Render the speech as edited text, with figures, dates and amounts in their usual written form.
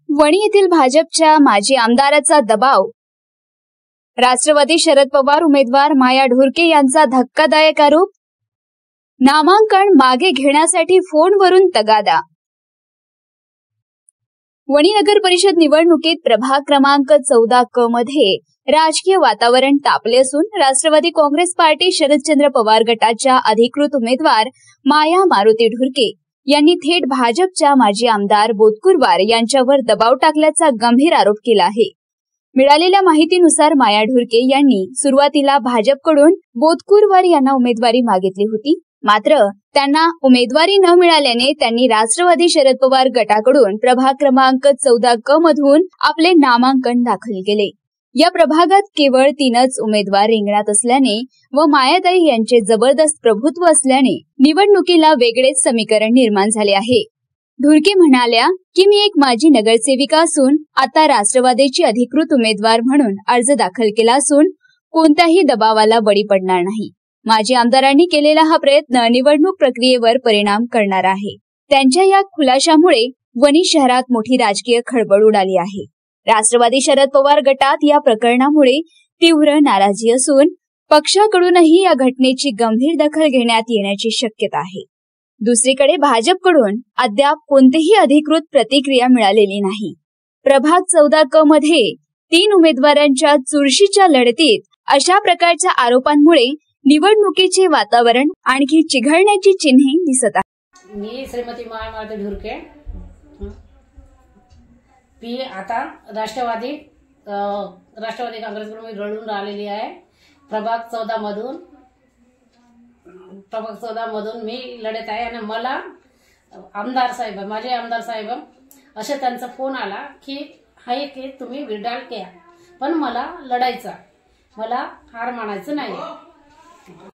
वणी येथील भाजपच्या माजी आमदाराचा दबाव. राष्ट्रवादी शरद पवार उमेदवार माया ढोरके यांचा धक्कादायक आरोप. नामांकन मागे घेण्यासाठी फोनवरून तगादा. वणी नगर परिषद निवडणुकीत प्रभाग क्रमांक 14 क मध्ये राजकीय वातावरण तापले असून राष्ट्रवादी काँग्रेस पार्टी शरदचंद्र पवार गटाच्या अधिकृत उमेदवार माया मारुती ढोरके यांनी थेट भाजपच्या माजी आमदार बोदकुरवार यांच्यावर दबाव टाकल्याचा गंभीर आरोप केला आहे. मिळालेल्या माहितीनुसार माया ढोरके यांनी सुरुवातीला भाजपकडून बोदकुरवार यांना उमेदवारी मागितली होती. मात्र त्यांना उमेदवारी न मिळाल्याने त्यांनी राष्ट्रवादी शरद पवार गटाकडून प्रभाग क्रमांक 14 क मधून आपले नामांकन दाखल केले. या प्रभागात केवळ 3च उमेदवार रिंगणात असल्याने व मायाताई यांचे जबरदस्त प्रभुत्व असल्याने निवडणुकीला वेगळेच समीकरण निर्माण झाले आहे. ढोरके म्हणाल्या की मी एक माजी नगरसेविका असून आता राष्ट्रवादीची अधिकृत उमेदवार म्हणून अर्ज दाखल केला असून कोणत्याही दबावाला बळी पडणार नाही. माजी आमदारांनी केलेला हा प्रयत्न निवडणूक प्रक्रियेवर परिणाम करणार आहे. त्यांच्या या खुलाशामुळे वणी शहरात मोठी राजकीय खळबळ उडाली आहे. राष्ट्रवादी शरद पवार गटात या प्रकरणामुळे तीव्र नाराजी असून पक्षाकडूनही या घटनेची गंभीर दखल घेण्यात येण्याची शक्यता आहे. दुसरीकडे भाजपकडून अद्याप कोणतीही अधिकृत प्रतिक्रिया मिळालेली नाही. प्रभाग 14 क मध्ये 3 उमेदवारांच्या चुरशीच्या लढतीत अशा प्रकारच्या आरोपांमुळे निवडणुकीचे वातावरण आणखी चिघळण्याची चिन्हे दिसत आहेत. मी श्रीमती माया मारुती ढोरके मी आता राष्ट्रवादी काँग्रेसकडून मी लढून राहिलेली आहे. प्रभाग 14 मधून मी लढत आहे आणि मला माझे आमदार साहेब असे त्यांचा फोन आला की हाय की तुम्ही विड्रॉल घ्या, पण मला लढायचं, मला हार मानायचं नाही.